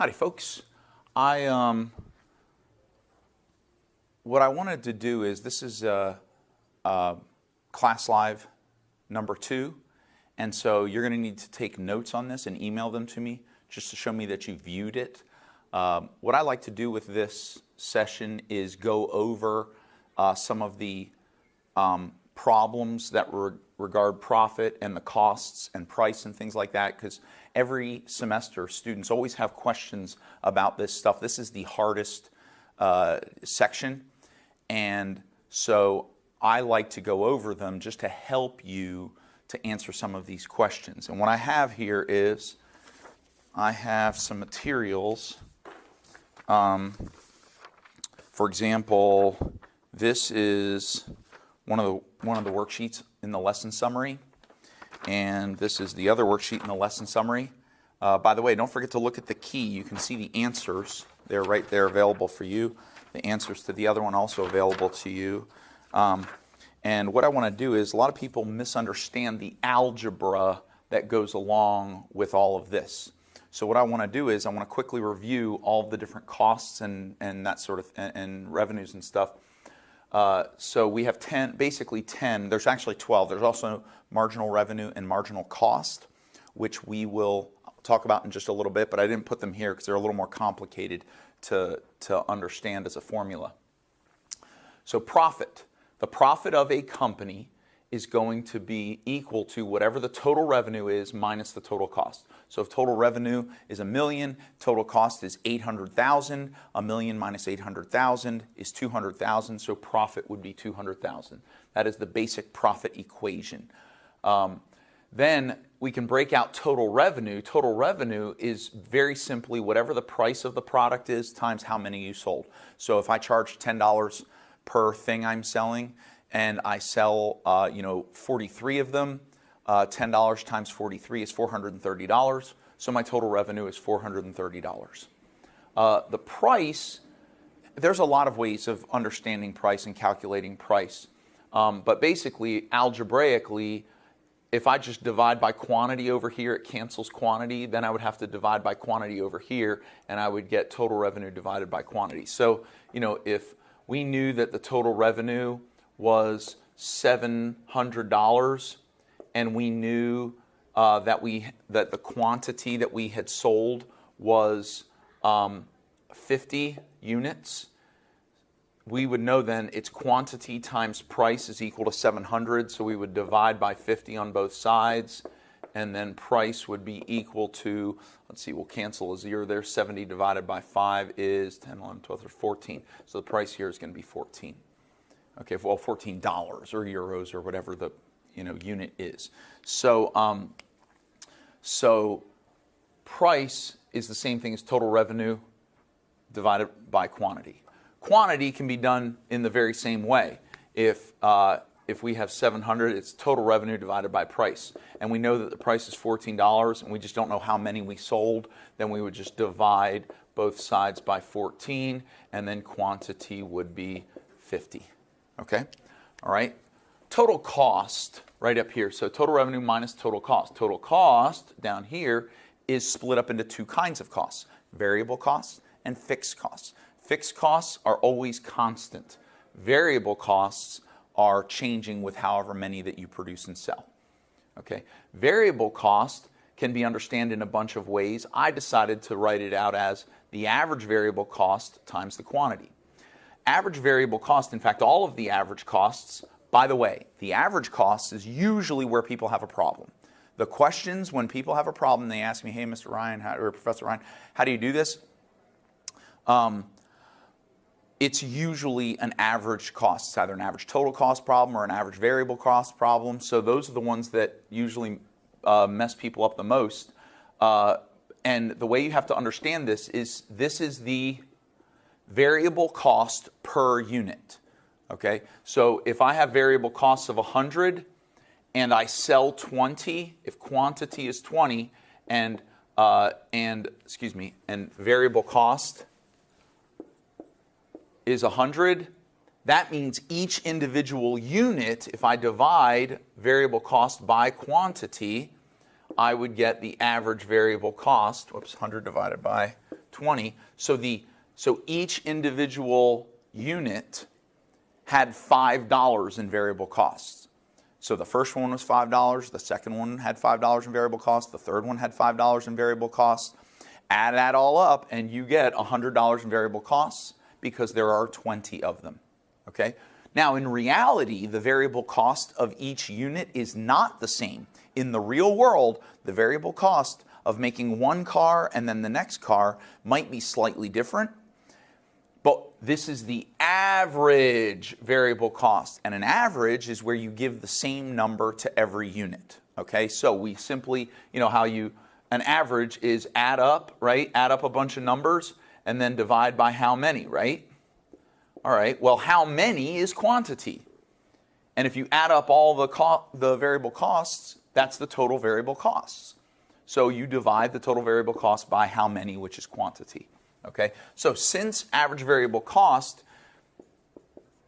Howdy, folks. What I wanted to do is, this is Class Live number 2, and so you're going to need to take notes on this and email them to me just to show me that you viewed it. What I like to do with this session is go over some of the problems that regard profit and the costs and price and things like that, because every semester students always have questions about this stuff. This is the hardest section, and so I like to go over them just to help you to answer some of these questions. And what I have here is I have some materials. For example, this is one of the worksheets in the lesson summary, and this is the other worksheet in the lesson summary. By the way, don't forget to look at the key. You can see the answers. They're right there available for you. The answers to the other one also available to you. And what I want to do is, a lot of people misunderstand the algebra that goes along with all of this. So what I want to do is I want to quickly review all of the different costs and that sort of and revenues and stuff. So we have basically 10. There's actually 12. There's also marginal revenue and marginal cost, which we will talk about in just a little bit, but I didn't put them here because they're a little more complicated to understand as a formula. So profit. The profit of a company is going to be equal to whatever the total revenue is minus the total cost. So if total revenue is $1 million, total cost is $800,000. $1 million minus $800,000 is $200,000. So profit would be $200,000. That is the basic profit equation. Then we can break out total revenue. Total revenue is very simply whatever the price of the product is times how many you sold. So if I charge $10 per thing I'm selling, and I sell 43 of them, $10 times 43 is $430. So my total revenue is $430. The price, there's a lot of ways of understanding price and calculating price. But basically, algebraically, if I just divide by quantity over here, it cancels quantity. Then I would have to divide by quantity over here, and I would get total revenue divided by quantity. So, if we knew that the total revenue was $700, and we knew that the quantity that we had sold was 50 units, we would know then its quantity times price is equal to 700, so we would divide by 50 on both sides, and then price would be equal to, let's see, we'll cancel a 0 there, 70 divided by 5 is 10, 11, 12, or 14. So the price here is going to be 14. Okay, well, $14 or euros or whatever the unit is. So, so price is the same thing as total revenue divided by quantity. Quantity can be done in the very same way. If we have 700, it's total revenue divided by price. And we know that the price is $14, and we just don't know how many we sold, then we would just divide both sides by 14, and then quantity would be 50. Okay? All right? Total cost, right up here. So total revenue minus total cost. Total cost, down here, is split up into two kinds of costs: variable costs and fixed costs. Fixed costs are always constant. Variable costs are changing with however many that you produce and sell. Okay? Variable cost can be understood in a bunch of ways. I decided to write it out as the average variable cost times the quantity. Average variable cost, in fact, all of the average costs, by the way, the average cost is usually where people have a problem. The questions when people have a problem, they ask me, hey, Mr. Ryan, or Professor Ryan, how do you do this? It's usually an average cost. It's either an average total cost problem or an average variable cost problem. So those are the ones that usually mess people up the most. And the way you have to understand this is the variable cost per unit. Okay? So if I have variable costs of 100 and I sell 20, if quantity is 20 and variable cost is 100, that means each individual unit, if I divide variable cost by quantity, I would get the average variable cost, 100 divided by 20. So each individual unit had $5 in variable costs. So the first one was $5, the second one had $5 in variable costs, the third one had $5 in variable costs. Add that all up and you get $100 in variable costs because there are 20 of them. Okay? Now in reality, the variable cost of each unit is not the same. In the real world, the variable cost of making one car and then the next car might be slightly different. But this is the average variable cost. And an average is where you give the same number to every unit. Okay, so we simply, an average is add up, right? Add up a bunch of numbers and then divide by how many, right? All right, well, how many is quantity? And if you add up all the variable costs, that's the total variable costs. So you divide the total variable cost by how many, which is quantity. Okay, so since average variable cost,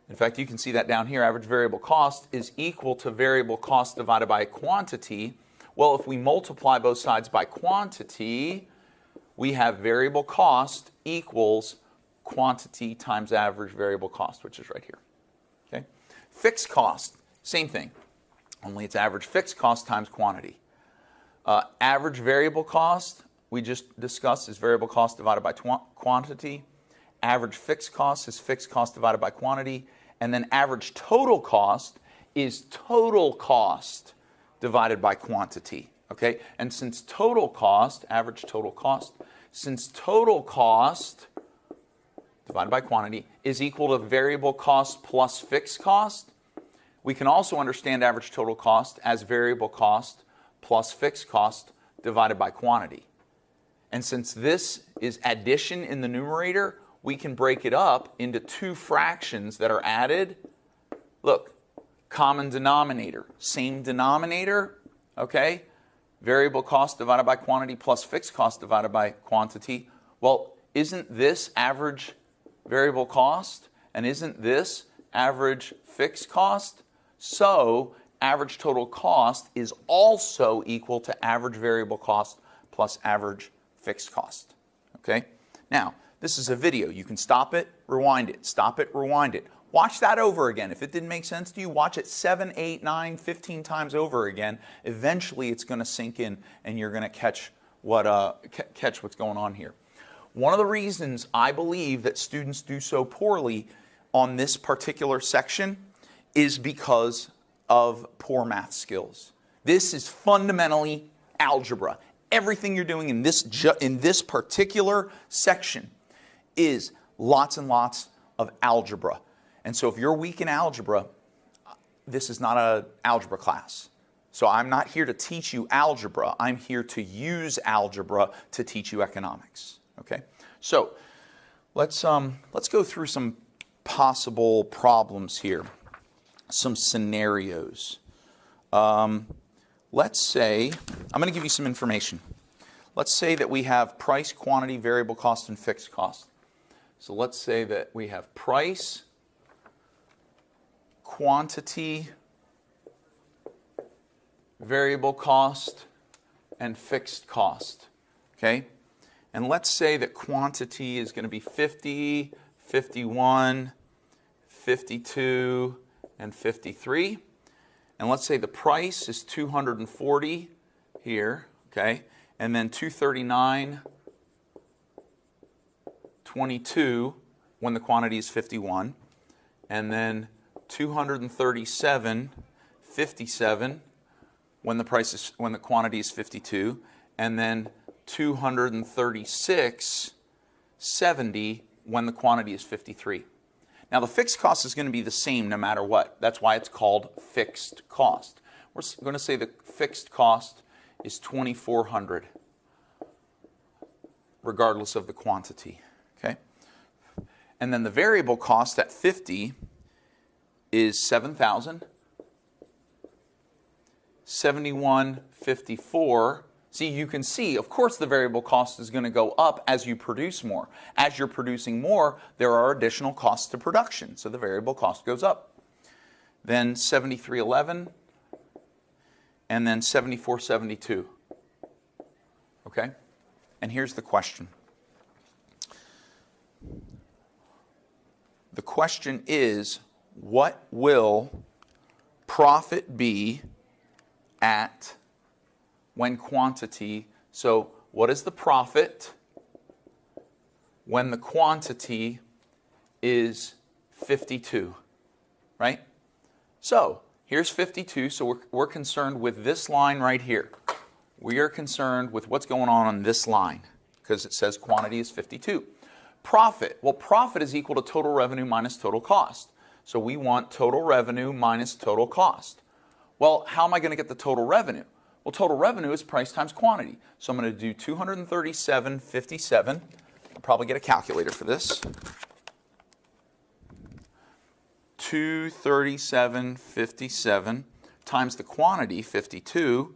in fact, you can see that down here, average variable cost is equal to variable cost divided by quantity. Well, if we multiply both sides by quantity, we have variable cost equals quantity times average variable cost, which is right here. Okay, fixed cost, same thing, only it's average fixed cost times quantity. Average variable cost, we just discussed, is variable cost divided by quantity. Average fixed cost is fixed cost divided by quantity. And then average total cost is total cost divided by quantity. Okay? And since total cost, average total cost, since total cost divided by quantity is equal to variable cost plus fixed cost, we can also understand average total cost as variable cost plus fixed cost divided by quantity. And since this is addition in the numerator, we can break it up into two fractions that are added. Look, common denominator, same denominator, okay? Variable cost divided by quantity plus fixed cost divided by quantity. Well, isn't this average variable cost? And isn't this average fixed cost? So average total cost is also equal to average variable cost plus average fixed cost. Okay? Now, this is a video. You can stop it, rewind it, stop it, rewind it. Watch that over again. If it didn't make sense to you, watch it 7, 8, 9, 15 times over again. Eventually, it's going to sink in, and you're going to catch what's going on here. One of the reasons I believe that students do so poorly on this particular section is because of poor math skills. This is fundamentally algebra. Everything you're doing in this particular section is lots and lots of algebra. And so if you're weak in algebra, this is not an algebra class. So I'm not here to teach you algebra. I'm here to use algebra to teach you economics. Okay? So let's go through some possible problems here, some scenarios. Let's say, I'm going to give you some information. Let's say that we have price, quantity, variable cost, and fixed cost. So let's say that we have price, quantity, variable cost, and fixed cost. Okay? And let's say that quantity is going to be 50, 51, 52, and 53. And let's say the price is 240 here, okay? And then 239, 22 when the quantity is 51. And then 237, 57 when the quantity is 52. And then 236, 70 when the quantity is 53. Now the fixed cost is going to be the same no matter what. That's why it's called fixed cost. We're going to say the fixed cost is 2,400 regardless of the quantity. Okay? And then the variable cost at 50 is 7,000. 71.54. See, you can see, of course, the variable cost is going to go up as you produce more. As you're producing more, there are additional costs to production, so the variable cost goes up. Then 73.11, and then 74.72. Okay? And here's the question. question is, what will profit be at when quantity, so what is the profit when the quantity is 52, right? So here's 52, so we're concerned with this line right here. We are concerned with what's going on this line because it says quantity is 52. Profit, well, profit is equal to total revenue minus total cost. So we want total revenue minus total cost. Well, how am I going to get the total revenue? Well, total revenue is price times quantity. So I'm going to do 237.57. I'll probably get a calculator for this. 237.57 times the quantity, 52,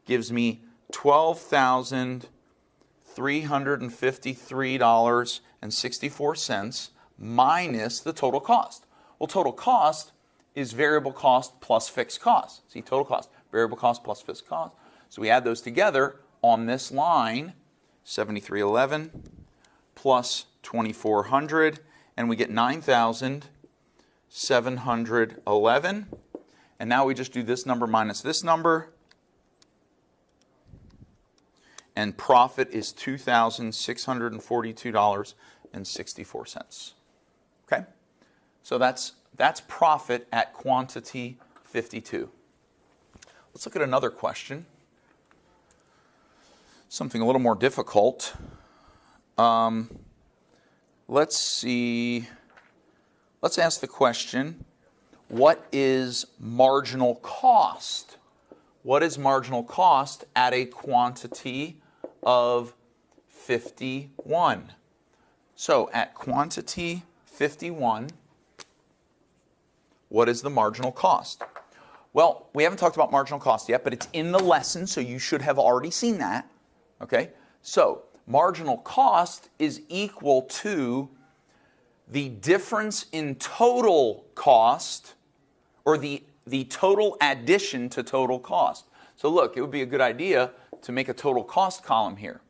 gives me $12,353.64 minus the total cost. Well, total cost is variable cost plus fixed cost. See, total cost, variable cost plus fixed cost. So we add those together on this line, 7311 plus 2400, and we get 9,711. And now we just do this number minus this number, and profit is $2,642.64. Okay? So that's profit at quantity 52. Let's look at another question. Something a little more difficult. Let's see. Let's ask the question, what is marginal cost? What is marginal cost at a quantity of 51? So at quantity 51, what is the marginal cost? Well, we haven't talked about marginal cost yet, but it's in the lesson, so you should have already seen that. Okay? So marginal cost is equal to the difference in total cost, or the total addition to total cost. So look, it would be a good idea to make a total cost column here.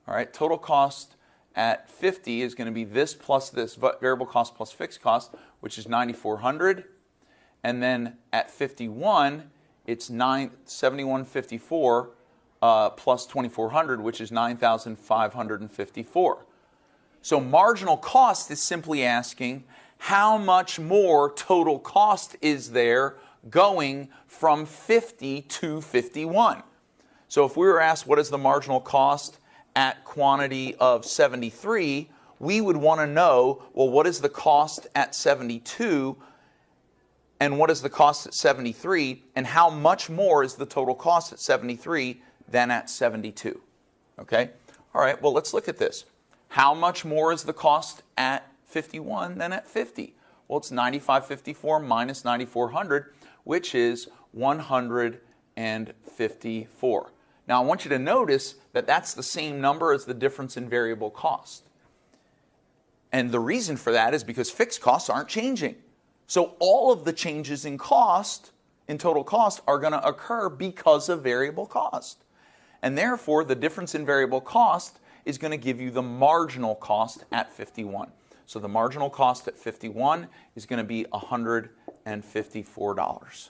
All right, total cost at 50 is going to be this plus this, variable cost plus fixed cost, which is 9,400. And then at 51, it's 7154 plus 2,400, which is 9,554. So marginal cost is simply asking how much more total cost is there going from 50 to 51. So if we were asked what is the marginal cost at quantity of 73, we would want to know, well, what is the cost at 72 and what is the cost at 73, and how much more is the total cost at 73 than at 72? Okay? All right, well, let's look at this. How much more is the cost at 51 than at 50? Well, it's 9554 minus 9400, which is 154. Now, I want you to notice that that's the same number as the difference in variable cost. And the reason for that is because fixed costs aren't changing. So all of the changes in cost, in total cost, are going to occur because of variable cost. And therefore, the difference in variable cost is going to give you the marginal cost at 51. So the marginal cost at 51 is going to be $154.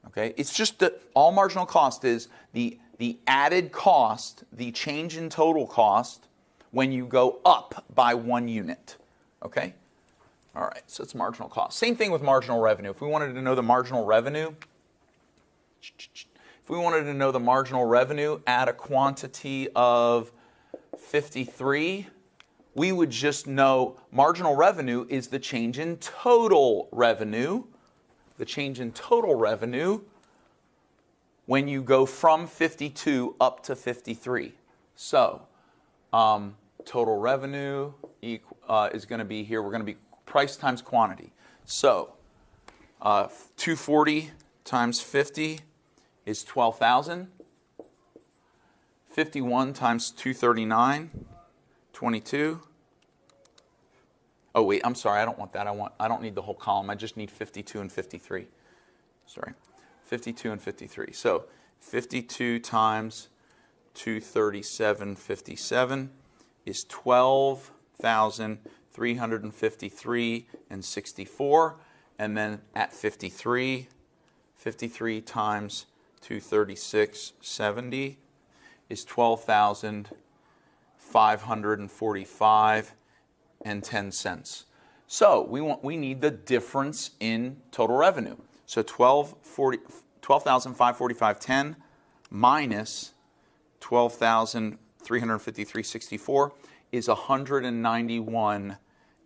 Okay? It's just that all marginal cost is the added cost, the change in total cost, when you go up by 1 unit. Okay? All right, so it's marginal cost. Same thing with marginal revenue. If we wanted to know the marginal revenue, at a quantity of 53, we would just know marginal revenue is the change in total revenue. The change in total revenue when you go from 52 up to 53. So total revenue is going to be here. We're going to be price times quantity. So 240 times 50 is 12,000. 51 times 239, 22. Oh wait, I'm sorry, I don't want that. I don't need the whole column. I just need 52 and 53. Sorry. 52 and 53. So 52 times 237.57 is 12,200 353 and 64, and then at 53 times 236.70 is 12,545 and 10 cents. So we need the difference in total revenue. So 12,545.10 minus 12,353.64 is 191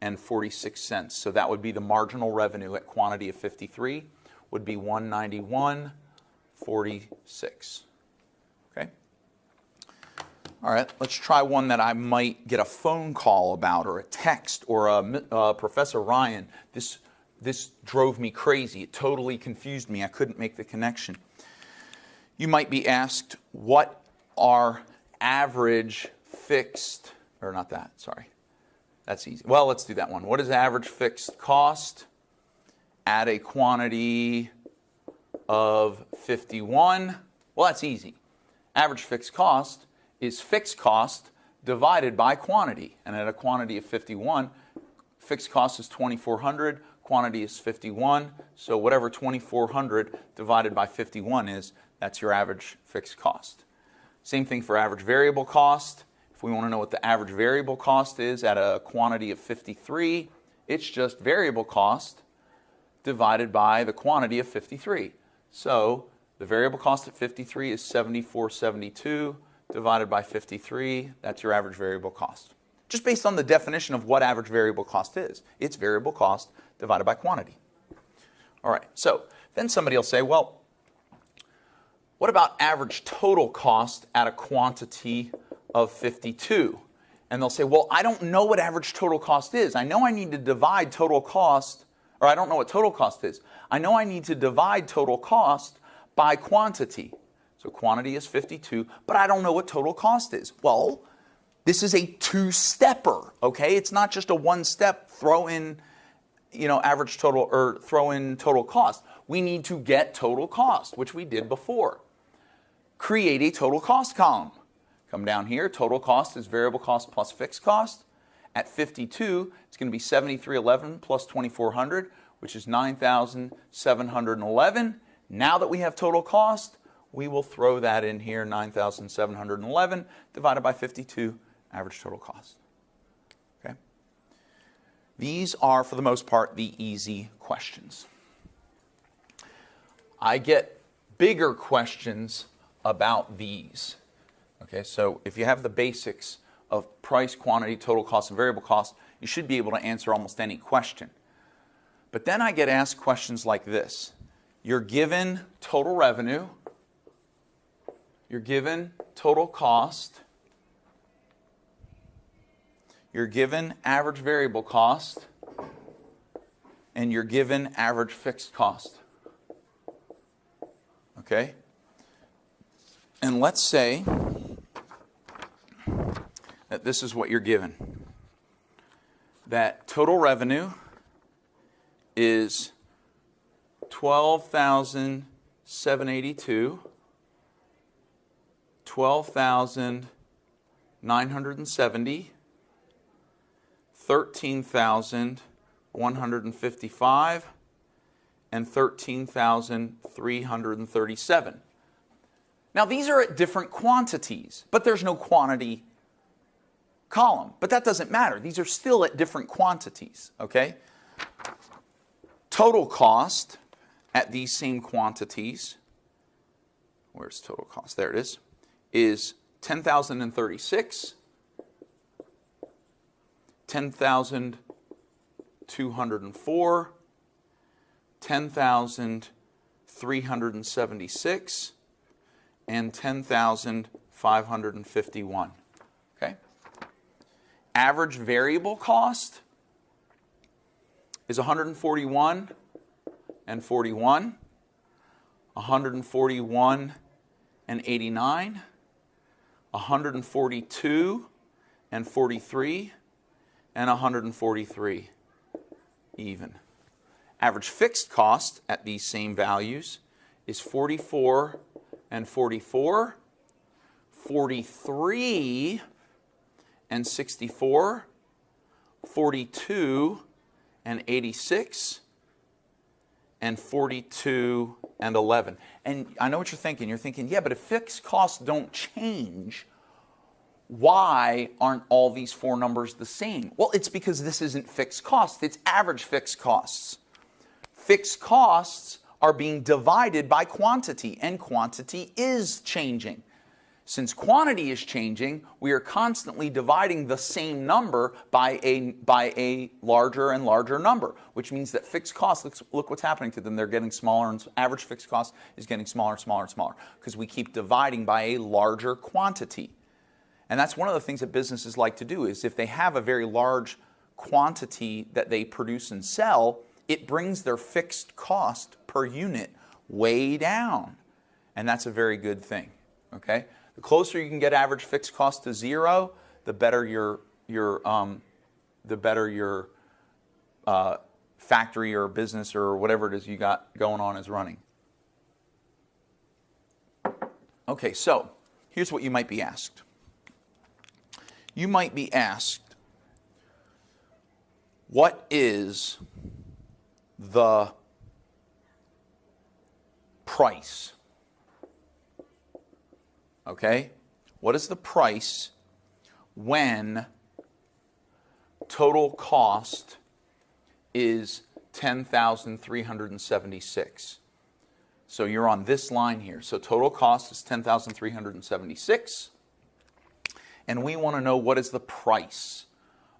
and 46 cents. So that would be the marginal revenue at quantity of 53 would be 191.46. Okay. All right, let's try one that I might get a phone call about or a text or Professor Ryan. This drove me crazy. It totally confused me. I couldn't make the connection. You might be asked, what are average fixed, or not that, sorry. That's easy. Well, let's do that one. What is average fixed cost at a quantity of 51? Well, that's easy. Average fixed cost is fixed cost divided by quantity. And at a quantity of 51, fixed cost is 2,400, quantity is 51. So whatever 2,400 divided by 51 is, that's your average fixed cost. Same thing for average variable cost. If we want to know what the average variable cost is at a quantity of 53, it's just variable cost divided by the quantity of 53. So the variable cost at 53 is 74.72 divided by 53. That's your average variable cost. Just based on the definition of what average variable cost is. It's variable cost divided by quantity. All right, so then somebody will say, well, what about average total cost at a quantity of 52? And they'll say, well, I don't know what average total cost is. I know I need to divide total cost, or I don't know what total cost is. I know I need to divide total cost by quantity. So quantity is 52, but I don't know what total cost is. Well, this is a two-stepper, okay? It's not just a one-step throw in, average total or throw in total cost. We need to get total cost, which we did before. Create a total cost column. Come down here, total cost is variable cost plus fixed cost. At 52, it's going to be 7311 plus 2400, which is 9,711. Now that we have total cost, we will throw that in here, 9,711 divided by 52, average total cost. Okay? These are, for the most part, the easy questions. I get bigger questions about these. Okay, so if you have the basics of price, quantity, total cost, and variable cost, you should be able to answer almost any question. But then I get asked questions like this. You're given total revenue, you're given total cost, you're given average variable cost, and you're given average fixed cost. Okay? And let's say that this is what you're given. That total revenue is 12,782, 12,970, 13,155, and 13,337. Now these are at different quantities, but there's no quantity column. But that doesn't matter. These are still at different quantities, okay? Total cost at these same quantities, where's total cost? There it is 10,036, 10,204, 10,376, and 10,551. Okay? Average variable cost is 141 and 41, 141 and 89, 142 and 43, and 143 even. Average fixed cost at these same values is 44 and 44, 43 and 64, 42 and 86 and 42 and 11. And I know what you're thinking. You're thinking, yeah, but if fixed costs don't change, why aren't all these four numbers the same? Well, it's because this isn't fixed costs. It's average fixed costs. Fixed costs are being divided by quantity, and quantity is changing. Since quantity is changing, we are constantly dividing the same number by a larger and larger number, which means that fixed costs, look what's happening to them. They're getting smaller, and average fixed cost is getting smaller, smaller, and smaller, because we keep dividing by a larger quantity. And that's one of the things that businesses like to do, is if they have a very large quantity that they produce and sell, it brings their fixed cost per unit way down. And that's a very good thing, okay? The closer you can get average fixed cost to zero, the better your factory or business or whatever it is you got going on is running. Okay, so here's what you might be asked. You might be asked, what is the price? Okay? What is the price when total cost is 10,376? So you're on this line here. So total cost is 10,376. And we want to know, what is the price?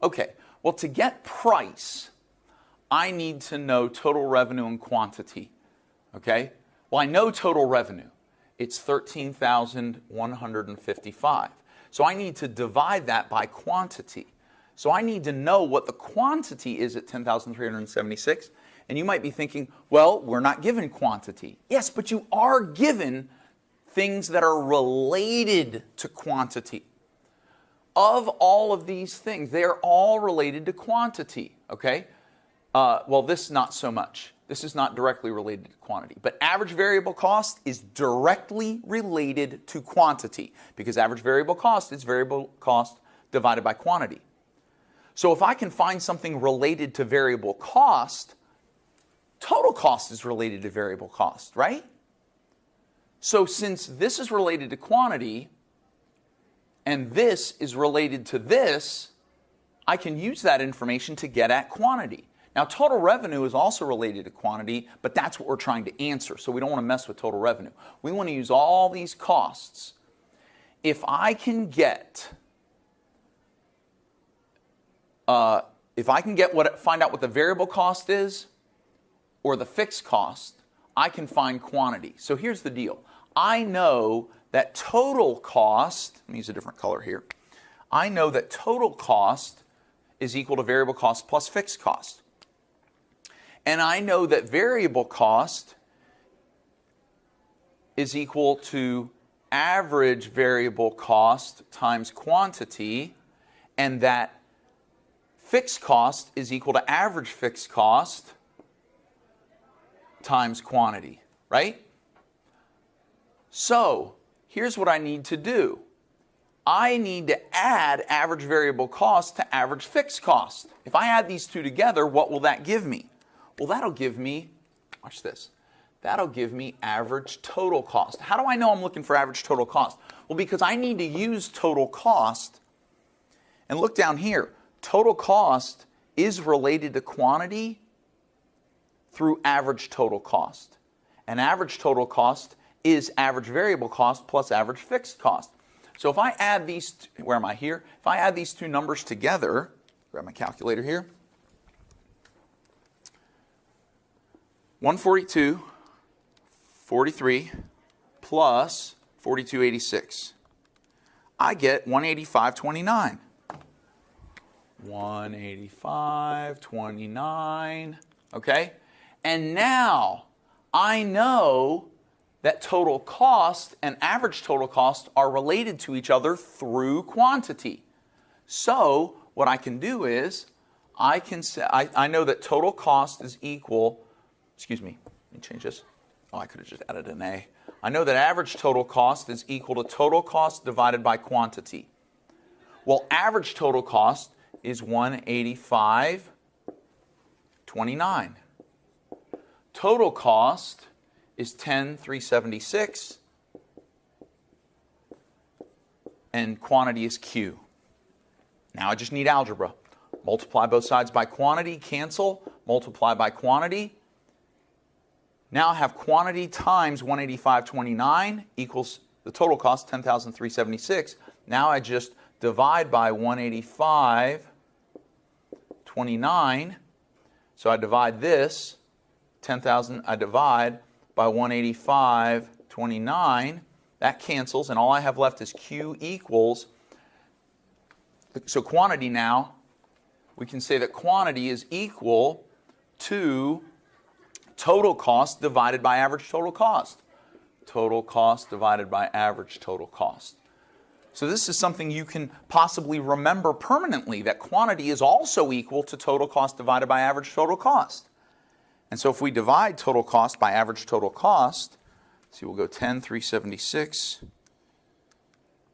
Okay, well, to get price, I need to know total revenue and quantity. Okay? Well, I know total revenue. It's 13,155. So I need to divide that by quantity. So I need to know what the quantity is at 10,376. And you might be thinking, well, we're not given quantity. Yes, but you are given things that are related to quantity. Of all of these things, they are all related to quantity, okay? Well, this not so much. This is not directly related to quantity. But average variable cost is directly related to quantity, because average variable cost is variable cost divided by quantity. So if I can find something related to variable cost, total cost is related to variable cost, right? So since this is related to quantity, and this is related to this, I can use that information to get at quantity. Now, total revenue is also related to quantity, but that's what we're trying to answer, so we don't want to mess with total revenue. We want to use all these costs. If I can get, find out what the variable cost is, or the fixed cost, I can find quantity. So here's the deal. I know that total cost, let me use a different color here. I know that total cost is equal to variable cost plus fixed cost. And I know that variable cost is equal to average variable cost times quantity, and that fixed cost is equal to average fixed cost times quantity, right? So here's what I need to do. I need to add average variable cost to average fixed cost. If I add these two together, what will that give me? Well, that'll give me, watch this, that'll give me average total cost. How do I know I'm looking for average total cost? Well, because I need to use total cost, and look down here, total cost is related to quantity through average total cost. And average total cost is average variable cost plus average fixed cost. So if I add these, where am I here? If I add these two numbers together, grab my calculator here, 142.43 plus 42.86. I get 185.29. 185.29. Okay? And now I know that total cost and average total cost are related to each other through quantity. So what I can do is I can say, I know that total cost is equal, excuse me, let me change this. Oh, I could have just added an A. I know that average total cost is equal to total cost divided by quantity. Well, average total cost is 185.29. Total cost is 10,376. And quantity is Q. Now I just need algebra. Multiply both sides by quantity, cancel, multiply by quantity. Now I have quantity times 185.29 equals the total cost, 10,376. Now I just divide by 185.29. So I divide this, 10,000, I divide by 185.29. That cancels, and all I have left is Q equals, so quantity now, we can say that quantity is equal to total cost divided by average total cost. Total cost divided by average total cost. So this is something you can possibly remember permanently, that quantity is also equal to total cost divided by average total cost. And so if we divide total cost by average total cost, see, we'll go 10,376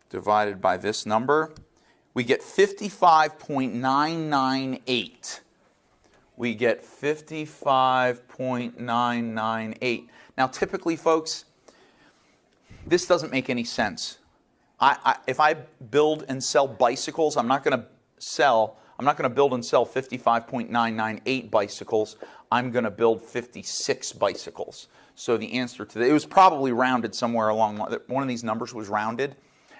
divided by this number. We get 55.998. We get 55.998. Now, typically, folks, this doesn't make any sense. If I build and sell bicycles, I'm not going to build and sell 55.998 bicycles. I'm going to build 56 bicycles. So the answer to that, it was probably rounded somewhere along, one of these numbers was rounded,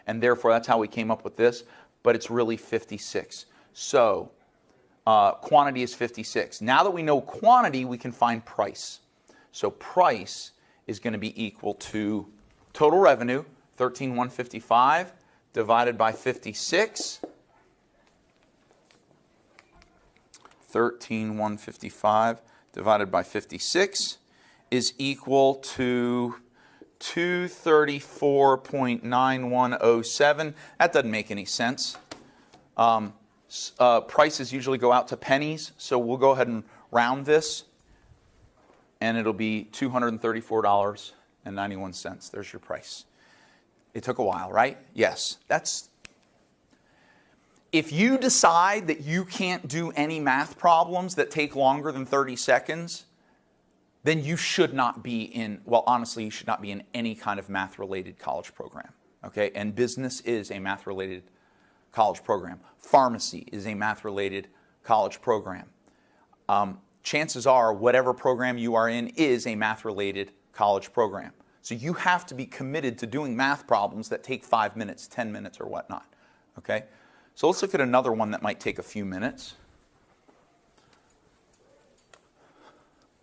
and therefore that's how we came up with this, but it's really 56. So quantity is 56. Now that we know quantity, we can find price. So price is going to be equal to total revenue, 13,155, divided by 56. 13,155 divided by 56 is equal to 234.9107. That doesn't make any sense. Prices usually go out to pennies, so we'll go ahead and round this, and it'll be $234.91. There's your price. It took a while, right? Yes. If you decide that you can't do any math problems that take longer than 30 seconds, then you should not be in, well, honestly, you should not be in any kind of math-related college program, okay? And business is a math-related college program. Pharmacy is a math-related college program. Chances are, whatever program you are in is a math-related college program. So you have to be committed to doing math problems that take 5 minutes, 10 minutes, or whatnot, okay? So let's look at another one that might take a few minutes.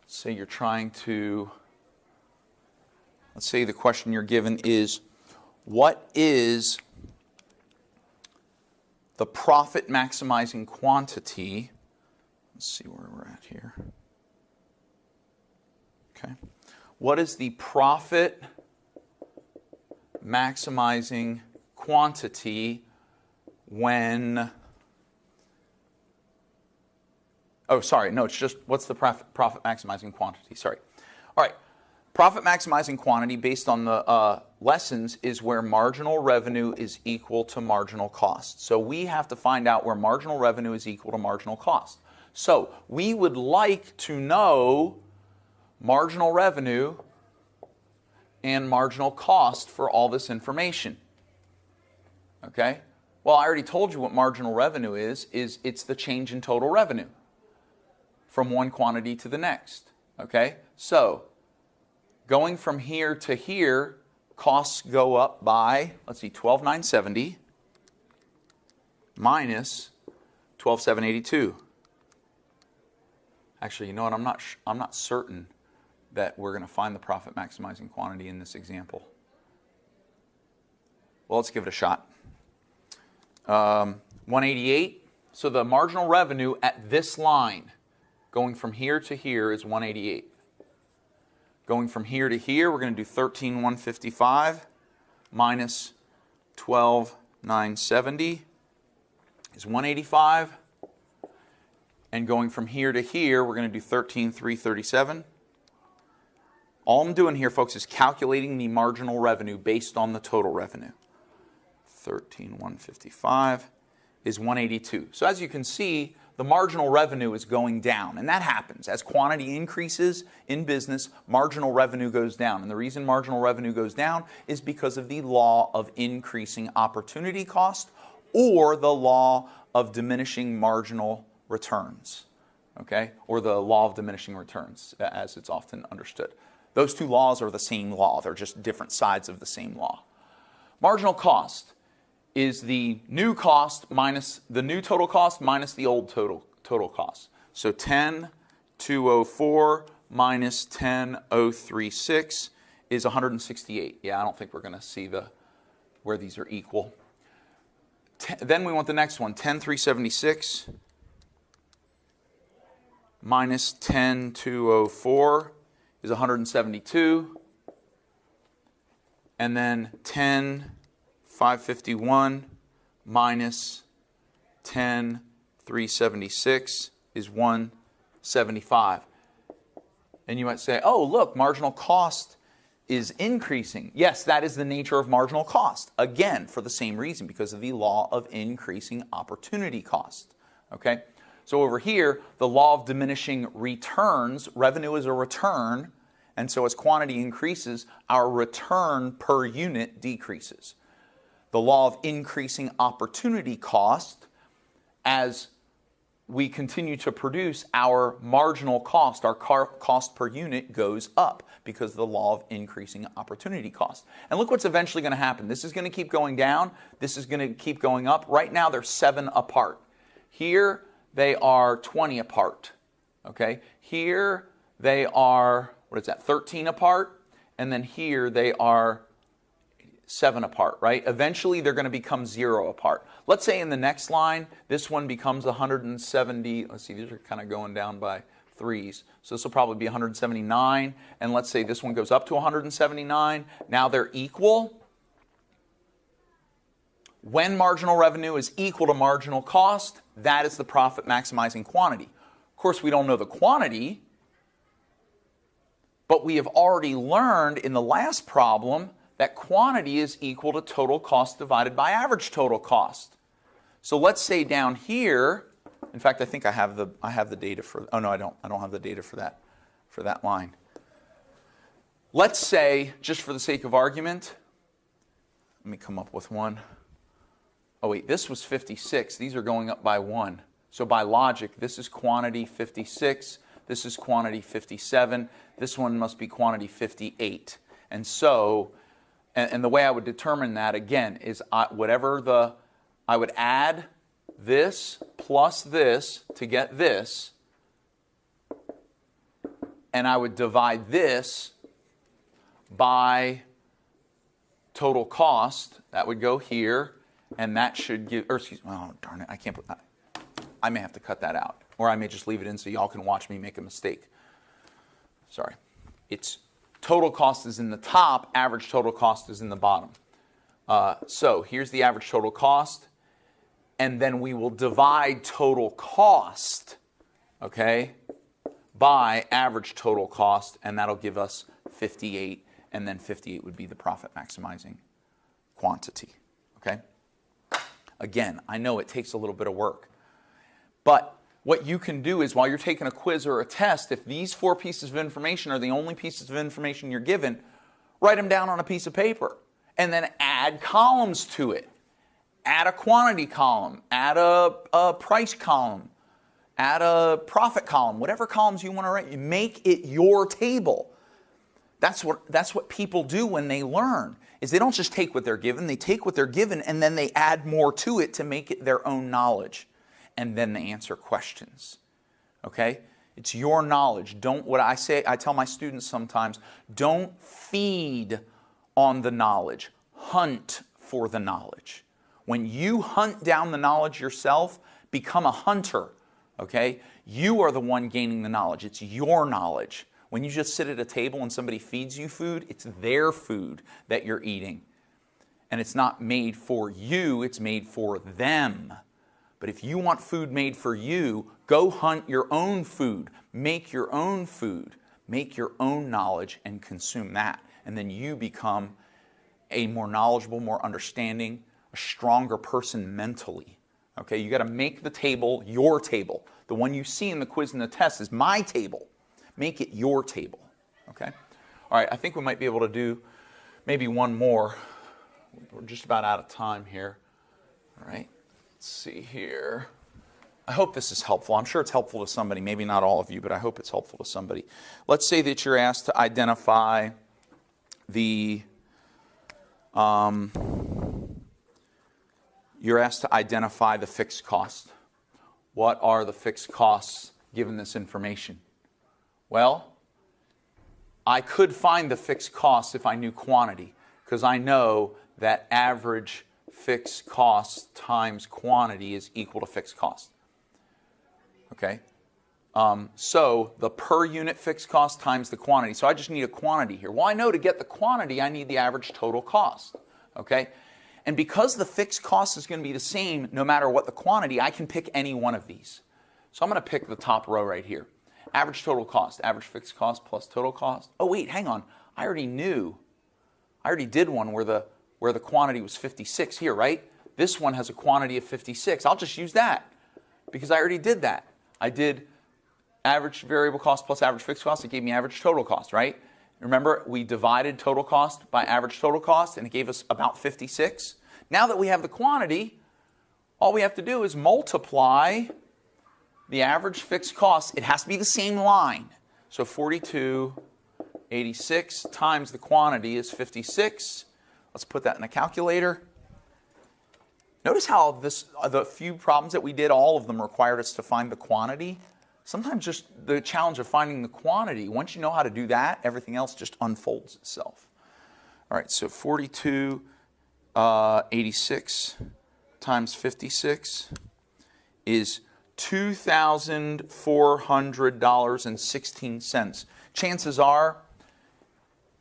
Say you're trying to, let's say the question you're given is, what is the profit maximizing quantity? Let's see where we're at here. Okay. What is the profit maximizing quantity when, oh, sorry, no, it's just, what's the profit maximizing quantity? Sorry. All right, profit maximizing quantity based on the lessons is where marginal revenue is equal to marginal cost. So we have to find out where marginal revenue is equal to marginal cost. So we would like to know marginal revenue and marginal cost for all this information. Okay? Well, I already told you what marginal revenue is it's the change in total revenue from one quantity to the next. Okay? So, going from here to here, costs go up by, let's see, 12,970 minus 12,782. Actually, you know what? I'm not certain that we're going to find the profit maximizing quantity in this example. Well, let's give it a shot. 188. So the marginal revenue at this line, going from here to here, is 188. Going from here to here, we're going to do 13,155 minus 12,970 is 185. And going from here to here, we're going to do 13,337. All I'm doing here, folks, is calculating the marginal revenue based on the total revenue. 13,155 is 182. So as you can see, the marginal revenue is going down, and that happens. As quantity increases in business, marginal revenue goes down. And the reason marginal revenue goes down is because of the law of increasing opportunity cost or the law of diminishing marginal returns, okay? Or the law of diminishing returns, as it's often understood. Those two laws are the same law. They're just different sides of the same law. Marginal cost is the new cost minus the new total cost minus the old total cost. So 10,204 minus 10,036 is 168. Yeah, I don't think we're going to see where these are equal. Then we want the next one, 10,376 minus 10,204 is 172. And then 10,551 minus 10,376 is 175. And you might say, oh, look, marginal cost is increasing. Yes, that is the nature of marginal cost. Again, for the same reason, because of the law of increasing opportunity cost. Okay? So over here, the law of diminishing returns, revenue is a return, and so as quantity increases, our return per unit decreases. The law of increasing opportunity cost, as we continue to produce, our marginal cost, our cost per unit goes up because of the law of increasing opportunity cost. And look what's eventually going to happen. This is going to keep going down. This is going to keep going up. Right now, they're 7 apart. Here, they are 20 apart. Okay? Here, they are, 13 apart. And then here, they are 7 apart, right? Eventually, they're going to become 0 apart. Let's say in the next line, this one becomes 170. Let's see, these are kind of going down by 3s. So this will probably be 179. And let's say this one goes up to 179. Now they're equal. When marginal revenue is equal to marginal cost, that is the profit maximizing quantity. Of course, we don't know the quantity, but we have already learned in the last problem that quantity is equal to total cost divided by average total cost. So let's say down here, in fact, I think I have the data for, oh no, I don't have the data for that line. Let's say, just for the sake of argument, let me come up with one. Oh wait, this was 56. These are going up by 1. So by logic, this is quantity 56. This is quantity 57. This one must be quantity 58. And so, and the way I would determine that, again, is I would add this plus this to get this, and I would divide this by total cost. That would go here, and that should give, or excuse me, oh darn it, I can't put that. I may have to cut that out, or I may just leave it in so y'all can watch me make a mistake. Sorry. It's total cost is in the top, average total cost is in the bottom. So here's the average total cost, and then we will divide total cost, okay, by average total cost, and that'll give us 58, and then 58 would be the profit maximizing quantity, okay? Again, I know it takes a little bit of work, but what you can do is while you're taking a quiz or a test, if these 4 pieces of information are the only pieces of information you're given, write them down on a piece of paper and then add columns to it. Add a quantity column, add a price column, add a profit column, whatever columns you want to write. Make it your table. That's what people do when they learn, is they don't just take what they're given, they take what they're given and then they add more to it to make it their own knowledge. And then they answer questions, okay? It's your knowledge. I tell my students sometimes, don't feed on the knowledge. Hunt for the knowledge. When you hunt down the knowledge yourself, become a hunter, okay? You are the one gaining the knowledge. It's your knowledge. When you just sit at a table and somebody feeds you food, it's their food that you're eating. And it's not made for you, it's made for them. But if you want food made for you, go hunt your own food. Make your own food. Make your own knowledge and consume that. And then you become a more knowledgeable, more understanding, a stronger person mentally. Okay, you got to make the table your table. The one you see in the quiz and the test is my table. Make it your table. Okay? All right, I think we might be able to do maybe one more. We're just about out of time here. All right, let's see here. I hope this is helpful. I'm sure it's helpful to somebody, maybe not all of you, but I hope it's helpful to somebody. Let's say that you're asked to identify the fixed cost. What are the fixed costs given this information? Well, I could find the fixed costs if I knew quantity, because I know that average fixed cost times quantity is equal to fixed cost. Okay? So the per unit fixed cost times the quantity. So I just need a quantity here. Well, I know to get the quantity, I need the average total cost. Okay? And because the fixed cost is going to be the same no matter what the quantity, I can pick any one of these. So I'm going to pick the top row right here. Average total cost, average fixed cost plus total cost. Oh wait, hang on. I already did one where the quantity was 56 here, right? This one has a quantity of 56. I'll just use that because I already did that. I did average variable cost plus average fixed cost. It gave me average total cost, right? Remember, we divided total cost by average total cost, and it gave us about 56. Now that we have the quantity, all we have to do is multiply the average fixed cost. It has to be the same line. So 42.86 times the quantity is 56. Let's put that in a calculator. Notice how the few problems that we did, all of them required us to find the quantity. Sometimes just the challenge of finding the quantity, once you know how to do that, everything else just unfolds itself. All right, so 42.86 times 56 is $2,400.16. Chances are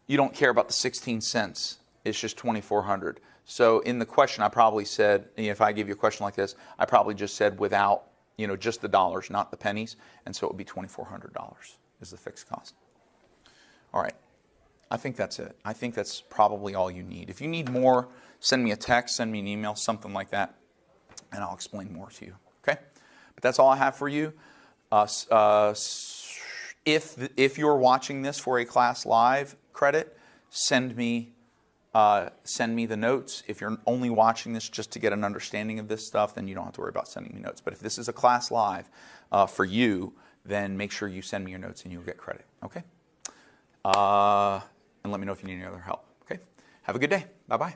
you don't care about the 16 cents. It's just $2,400. So in the question, I probably said, if I give you a question like this, I probably just said without, just the dollars, not the pennies. And so it would be $2,400 is the fixed cost. All right. I think that's it. I think that's probably all you need. If you need more, send me a text, send me an email, something like that, and I'll explain more to you. Okay? But that's all I have for you. If you're watching this for a class live credit, send me the notes. If you're only watching this just to get an understanding of this stuff, then you don't have to worry about sending me notes. But if this is a class live for you, then make sure you send me your notes and you'll get credit. Okay? And let me know if you need any other help. Okay? Have a good day. Bye-bye.